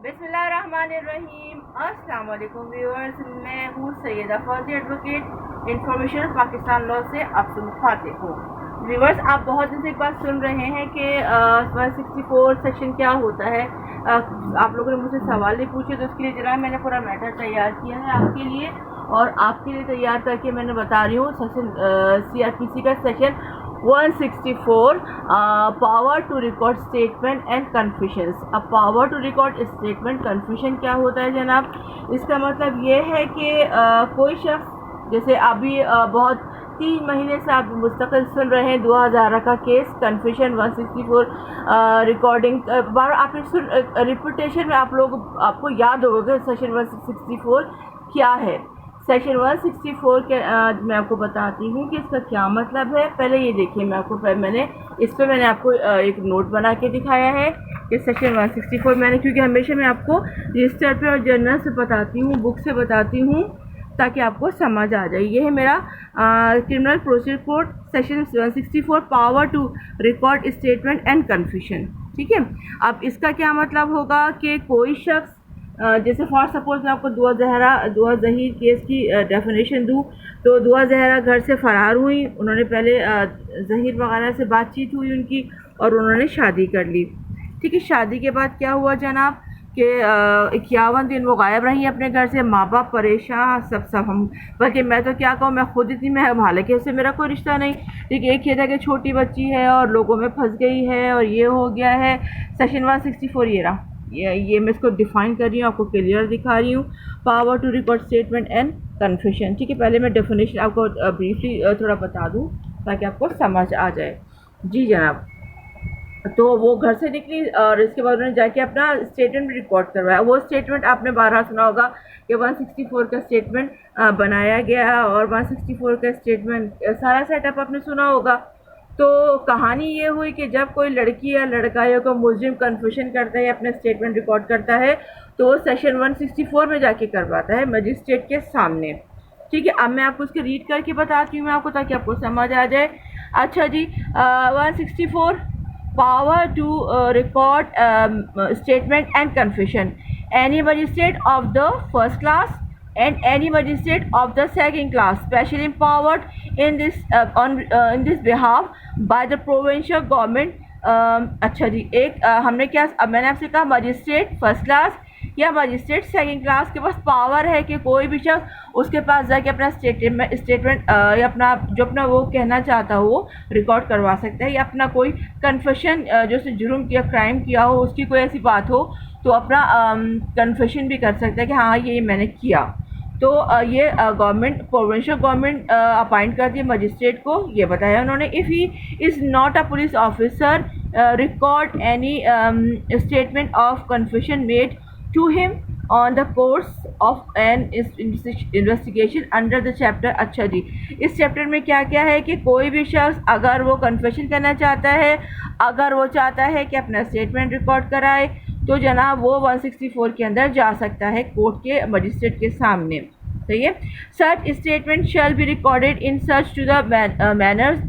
बिस्मिल्लाहिर्रहमानिर्रहीम। अस्सलाम वालेकुम व्यूअर्स, मैं हूँ सैयदा फौजी एडवोकेट इंफॉर्मेशन पाकिस्तान लॉ से आपसे मुखातिब हूँ। व्यूअर्स, आप बहुत दिन से एक बात सुन रहे हैं कि 164 सेक्शन क्या होता है। आप लोगों ने मुझसे सवाल नहीं पूछे, तो उसके लिए जरा मैंने पूरा मैटर तैयार किया है आपके लिए, और आपके लिए तैयार करके मैंने बता रही हूँ सेक्शन CRPC का section 164 power to record statement and confessions. अब power to record statement confession क्या होता है जनाब? इसका मतलब ये है कि कोई शख्स, जैसे अभी बहुत 3 महीने से आप मुस्तकिल सुन रहे हैं 2000 का केस कन्फेशन 164 रिकॉर्डिंग बार आपने सुन, रिपीटेशन में आपको याद होगा सेक्शन 164 क्या है। सेक्शन 164 के मैं आपको बताती हूँ कि इसका क्या मतलब है। पहले ये देखिए, मैंने आपको एक नोट बना के दिखाया है कि सेक्शन 164 क्योंकि हमेशा मैं आपको रजिस्टर पे और जर्नल से बताती हूँ, बुक से बताती हूँ, ताकि आपको समझ आ जाए। ये है मेरा criminal procedure code section 164 power to record statement and confession. ठीक है, अब इसका क्या मतलब होगा कि कोई शख्स, जैसे फॉर सपोज मैं आपको दुआ जहीर केस की डेफिनेशन दूँ, तो दुआ जहरा घर से फ़रार हुई। उन्होंने पहले जहीर वगैरह से बातचीत हुई उनकी, और उन्होंने शादी कर ली। ठीक है, शादी के बाद क्या हुआ जनाब कि 51 दिन वो गायब रही अपने घर से। माँ बाप परेशान, सब हम, बल्कि मैं तो क्या कहूँ, मैं खुद इतनी मैं, हालांकि उससे मेरा कोई रिश्ता नहीं, ठीक है, एक ये था कि छोटी बच्ची है और लोगों में फंस गई है और ये हो गया है। सेक्शन 164 ये रहा, ये मैं इसको डिफाइन कर रही हूँ, आपको क्लियर दिखा रही हूँ। Power to record statement and confession. ठीक है, पहले मैं डेफिनेशन आपको ब्रीफली थोड़ा बता दूँ ताकि आपको समझ आ जाए। जी जनाब, तो वो घर से निकली और इसके बाद उन्होंने जाके अपना स्टेटमेंट रिकॉर्ड करवाया। वो स्टेटमेंट आपने 12 सुना होगा कि 164 का स्टेटमेंट बनाया गया, और 164 का स्टेटमेंट सारा सेटअप आपने सुना होगा। तो कहानी ये हुई कि जब कोई लड़की या लड़का या कोई मुजरिम कन्फेशन करता है, अपना स्टेटमेंट रिकॉर्ड करता है, तो वो सेक्शन 164 में जाके करवाता है मजिस्ट्रेट के सामने। ठीक है, अब मैं आपको उसके रीड करके बताती हूँ मैं आपको, ताकि आपको समझ आ जाए। अच्छा जी, 164 power to record statement and confession. Any magistrate of the first class and any magistrate of the second class specially empowered in this behalf by the provincial government. अच्छा जी, हमने क्या, अब मैंने आपसे कहा मजिस्ट्रेट फर्स्ट क्लास या magistrate second class के पास power है कि कोई भी शख्स उसके पास जाके अपना स्टेटमेंट या अपना जो अपना वो कहना चाहता हो वो रिकॉर्ड करवा सकता है, या अपना कोई कन्फेशन जो उसने जुर्म किया, क्राइम किया हो, उसकी कोई ऐसी बात हो तो अपना कन्फेशन भी कर सकता है कि हाँ ये मैंने किया। तो ये गवर्नमेंट, प्रोविंशियल गवर्नमेंट अपॉइंट करती है मजिस्ट्रेट को। ये बताया उन्होंने, if he is not a police officer record any statement of confession made to him on the course of an investigation under the chapter। अच्छा जी, इस चैप्टर में क्या क्या है कि कोई भी शख्स अगर वो कन्फेशन करना चाहता है, अगर वो चाहता है कि अपना स्टेटमेंट रिकॉर्ड कराए, तो जनाब वो 164 के अंदर जा सकता है कोर्ट के मजिस्ट्रेट के सामने। सही है, such statement shall be recorded in such to the manners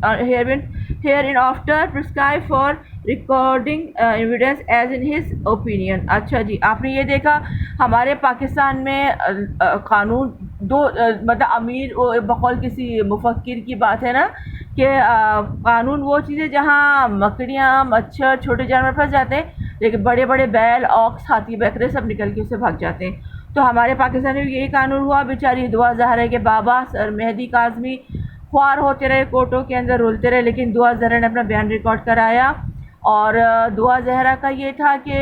hereinafter prescribe for recording evidence as in his opinion. अच्छा जी, आपने ये देखा हमारे पाकिस्तान में कानून दो, मतलब अमीर बकौल किसी मुफक्किर की बात है ना कि कानून वो चीज़ें जहाँ मकड़ियाँ, मच्छर, छोटे जानवर फंस जाते हैं, लेकिन बड़े बड़े बैल, ऑक्स, हाथी, बकरे सब निकल के उससे भाग जाते हैं। तो हमारे पाकिस्तान में यही कानून हुआ। बेचारी दुआ ज़हरा के बाबा सर मेहदी काज़मी ख्वार होते रहे, कोर्टों के अंदर रुलते रहे, लेकिन दुआ ज़हरा ने अपना बयान रिकॉर्ड कराया। और दुआ ज़हरा का ये था कि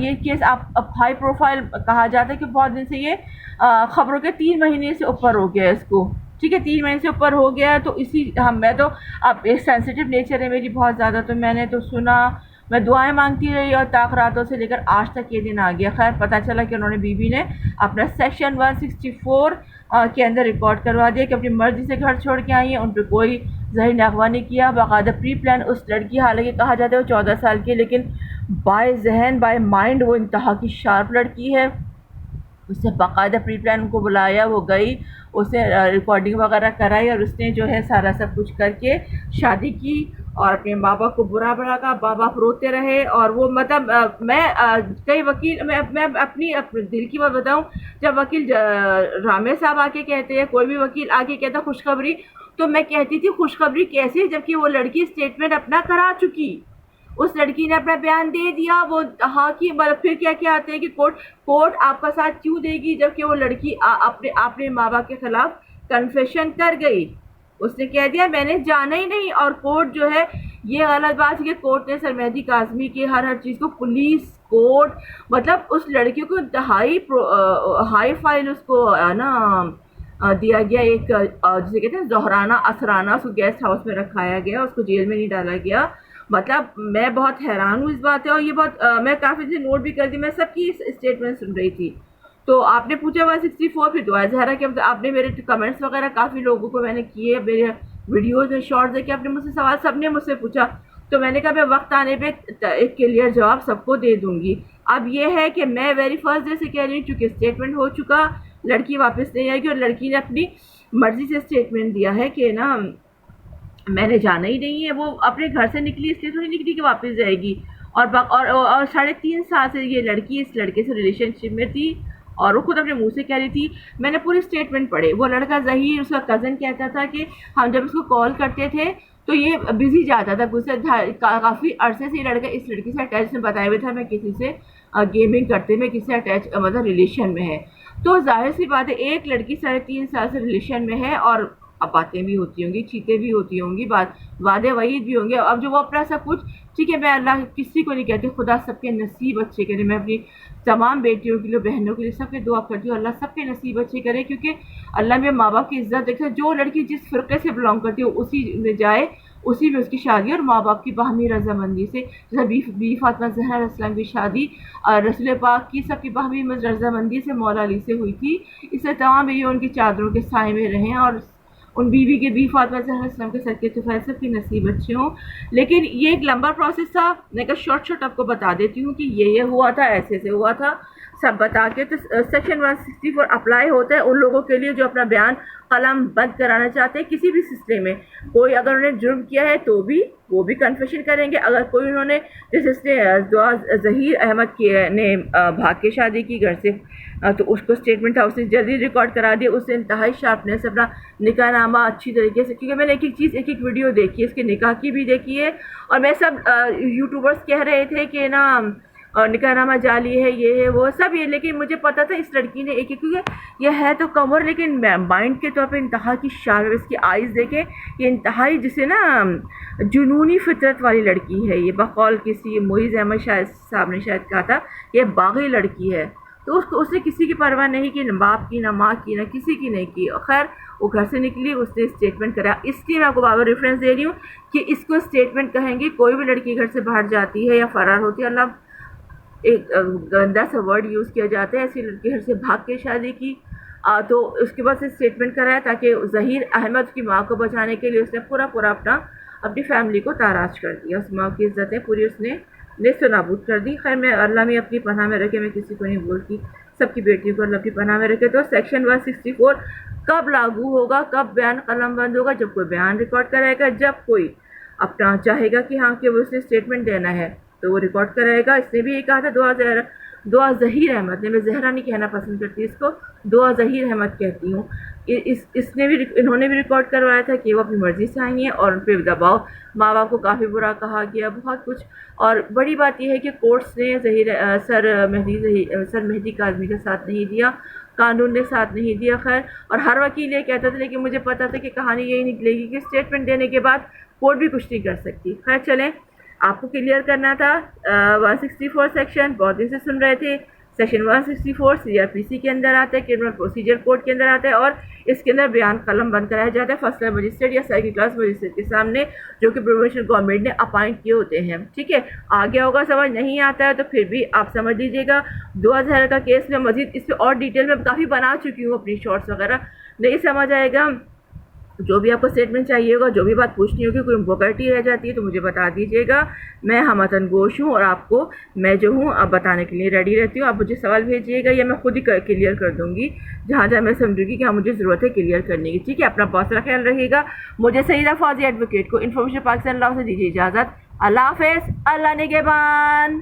ये केस अब हाई प्रोफाइल कहा जाता है कि बहुत दिन से ये ख़बरों के 3 महीने से ऊपर हो गया इसको। ठीक है, 3 महीने से ऊपर हो गया, तो मैं तो अब एक सेंसिटिव नेचर है मेरी बहुत ज़्यादा, तो मैंने तो सुना, मैं दुआएं मांगती रही और ताक रातों से लेकर आज तक ये दिन आ गया। खैर पता चला कि उन्होंने, बीबी ने अपना सेक्शन 164 के अंदर रिकॉर्ड करवा दिया कि अपनी मर्जी से घर छोड़ के आई है, उन पर कोई ज़हरी अगवा नहीं किया, बाकायदा प्री प्लान। उस लड़की, हालांकि कहा जाता है वो 14 साल की, लेकिन बाय जहन, बाय माइंड वो इंतहा की शार्प लड़की है। उसने बाकायदा प्री प्लान उनको बुलाया, वो गई, उसने रिकॉर्डिंग वगैरह कराई और उसने जो है सारा सब कुछ करके शादी की। और अपने माँ बाप को बुरा भला कहा, माँ बाप रोते रहे। और वो मतलब कई वकील, मैं अपनी दिल की बात बताऊं, जब वकील रामे साहब आके कहते हैं, कोई भी वकील आके कहता खुशखबरी, तो मैं कहती थी खुशखबरी कैसे, जबकि वो लड़की स्टेटमेंट अपना करा चुकी, उस लड़की ने अपना बयान दे दिया। वो हाँ की मतलब फिर क्या क्या आते हैं कि कोर्ट आपका साथ क्यों देगी, जबकि वो लड़की अपने माँ बाप के खिलाफ कन्फेशन कर गई, उसने कह दिया मैंने जाना ही नहीं। और कोर्ट जो है, ये गलत बात है कि कोर्ट ने सर मेहदी काज़मी की हर चीज़ को, पुलिस कोर्ट, मतलब उस लड़की को हाई फाइल उसको ना दिया गया, एक जिसे कहते हैं दोहराना असराना, उसको गेस्ट हाउस में रखाया गया, उसको जेल में नहीं डाला गया। मतलब मैं बहुत हैरान हूँ इस बात है। और ये बहुत मैं काफ़ी चीज़ें नोट भी कर दी, मैं सबकी स्टेटमेंट सुन रही थी। तो आपने पूछा 164, फिर दुआ ज़हरा के आपने मेरे कमेंट्स वगैरह काफ़ी लोगों को मैंने किए, मेरे वीडियोज़ में शॉर्ट्स देखे, आपने मुझसे सवाल सबने मुझसे पूछा, तो मैंने कहा मैं वक्त आने पे एक क्लियर जवाब सबको दे दूंगी। अब ये है कि मैं वेरी फर्स्ट डे से कह रही हूँ, चूँकि स्टेटमेंट हो चुका, लड़की वापस नहीं आएगी, और लड़की ने अपनी मर्जी से स्टेटमेंट दिया है कि ना मैंने जाना ही नहीं है। वो अपने घर से निकली इसलिए थोड़ी निकली कि वापस जाएगी। और 3.5 साल से ये लड़की इस लड़के से रिलेशनशिप में थी, और वो खुद अपने मुंह से कह रही थी। मैंने पूरी स्टेटमेंट पढ़े। वो लड़का ज़हीर, उसका कज़न, कहता था कि हम जब उसको कॉल करते थे तो ये बिजी जाता था, गुस्से काफ़ी अरसे से ये लड़का इस लड़की से अटैच, ने बताया हुआ था मैं किसी से गेमिंग करते, मैं किसी से अटैच मतलब रिलेशन में है। तो जाहिर सी बात है, एक लड़की 3.5 साल से रिलेशन में है, और अब बातें भी होती होंगी, चीतें भी होती होंगी, वादे वहीद भी होंगे। अब जो वो अपना सब कुछ, ठीक है, मैं अल्लाह किसी को नहीं कहती, खुदा सबके नसीब अच्छे करे। मैं अपनी तमाम बेटियों के लिए, बहनों के लिए, सबके दुआ करती हूँ अल्लाह सबके नसीब अच्छे करे, क्योंकि अल्लाह में माँ बाप की इज्जत देखता है। जो लड़की जिस फ़िरक़े से बिलोंग करती है उसी में जाए, उसी में उसकी शादी, और माँ बाप की बाहमी रजामंदी से, जैसे बी फातिमा ज़हरा इस्लाम की शादी रसूल पाक की सबकी बाहमी रजामंदी से मौला अली से हुई थी। इससे तमाम बीवी उनकी चादरों के साए में रहें, और उन बीवी के बी फातिमा ज़हरा इस्लाम के सदक़े तो फैसल की नसीब अच्छे हों। लेकिन ये एक लंबा प्रोसेस था, मैं कहा शॉर्ट आपको बता देती हूँ कि ये हुआ था, ऐसे से हुआ था, सब बता के। तो सेक्शन 164 अप्लाई होता है उन लोगों के लिए जो अपना बयान कलम बंद कराना चाहते हैं किसी भी सिलसिले में। कोई अगर उन्होंने जुर्म किया है तो भी वो भी कन्फेशन करेंगे। अगर कोई उन्होंने, जैसे इसने ज़हीर अहमद ने भाग के शादी की घर से, तो उसको स्टेटमेंट था, उसने जल्दी रिकॉर्ड करा दिया, उसने इंतहाई शार्पनेस अपना निकाहनामा अच्छी तरीके से, क्योंकि मैंने एक एक चीज़, एक एक वीडियो देखी है, इसके निकाह की भी देखी है। और मैं सब यूट्यूबर्स कह रहे थे कि ना निकाहनामा जाली है, ये है वो सब ये, लेकिन मुझे पता था इस लड़की ने एक क्योंकि यह है तो कमर, लेकिन माइंड के तौर पे इंतहा की शार्प, इसकी आइज़ देखें, ये इंतहाई जिसे ना जुनूनी फितरत वाली लड़की है। ये बकौल किसी मोइज़ अहमद शायद साहब ने शायद कहा था, ये बागी लड़की है। तो उसने किसी की परवाह नहीं की, न बाप की, ना माँ की, ना किसी की नहीं की। खैर वो घर से निकली, उसने स्टेटमेंट करा। इसलिए मैं आपको बार बार रेफरेंस दे रही हूँ कि इसको स्टेटमेंट कहेंगे। कोई भी लड़की घर से बाहर जाती है या फरार होती है, अल्लाह एक गंदा सा वर्ड यूज़ किया जाता है, ऐसी लड़की घर से भाग के शादी की, तो उसके बाद से स्टेटमेंट कराया, ताकि ज़हीर अहमद की माँ को बचाने के लिए उसने पूरा अपनी फैमिली को ताराज कर दिया। उस माँ की इज्जतें पूरी उसने नेस्त नाबूद कर दी। खैर मैं अल्लाह में अपनी पनाह में रखे, मैं किसी को नहीं बोलती, सबकी बेटियों को अल्लाह की पनाह में रखे। तो सेक्शन 164 कब लागू होगा, कब बयान कलम बंद होगा? जब कोई बयान रिकॉर्ड कराएगा, जब कोई अपना चाहेगा कि हाँ कि वो उसने स्टेटमेंट देना है तो वो रिकॉर्ड कराएगा। इसने भी ये कहा था, दुआ ज़हीर अहमद ने, मैं ज़हरा नहीं कहना पसंद करती इसको, दुआ ज़हीर अहमद कहती हूँ। इन्होंने भी रिकॉर्ड करवाया था कि वो अपनी मर्ज़ी से आई हैं, और उन पर दबाव, माँ बाप को काफ़ी बुरा कहा गया, बहुत कुछ। और बड़ी बात यह है कि कोर्ट्स ने सर मेहदी काज़मी का साथ नहीं दिया, कानून ने साथ नहीं दिया। खैर, और हर वकील ये कहता था, लेकिन मुझे पता था कि कहानी यही निकलेगी कि स्टेटमेंट देने के बाद कोर्ट भी कुछ नहीं कर सकती। खैर चलें, आपको क्लियर करना था। 164 सेक्शन बहुत दिन से सुन रहे थे। सेक्शन 164 CRPC के अंदर आता है, क्रिमिनल प्रोसीजर कोड के अंदर आता है, और इसके अंदर बयान कलम बंद कराया जाता है फर्स्ट क्लास मजिस्ट्रेट या सेकंड क्लास मजिस्ट्रेट के सामने, जो कि प्रोविंशियल गवर्नमेंट ने अपॉइंट किए होते हैं। ठीक है, आ गया होगा समझ? नहीं आता है तो फिर भी आप समझ लीजिएगा। 2000 का केस में मजीद इस पर और डिटेल में काफ़ी बना चुकी हूँ अपनी शॉर्ट्स वगैरह, नहीं समझ आएगा जो भी आपको स्टेटमेंट चाहिए होगा, जो भी बात पूछनी होगी, कोई इम्प्रॉपर्टी रह जाती है तो मुझे बता दीजिएगा। मैं हमतन गोश हूँ और आपको मैं जो हूँ अब बताने के लिए रेडी रहती हूँ। आप मुझे सवाल भेजिएगा या मैं खुद ही क्लियर कर दूँगी जहाँ जहाँ मैं समझूंगी कि हाँ मुझे ज़रूरत है क्लियर करने की। ठीक है, अपना बहुत सारा ख्याल रखिएगा। मुझे सईदा फौजी एडवोकेट को इन्फॉर्मेशन पाकिस्तान लॉ से दीजिए इजाज़त। अल्लाह हाफ़िज़, अल्लाह निगहबान।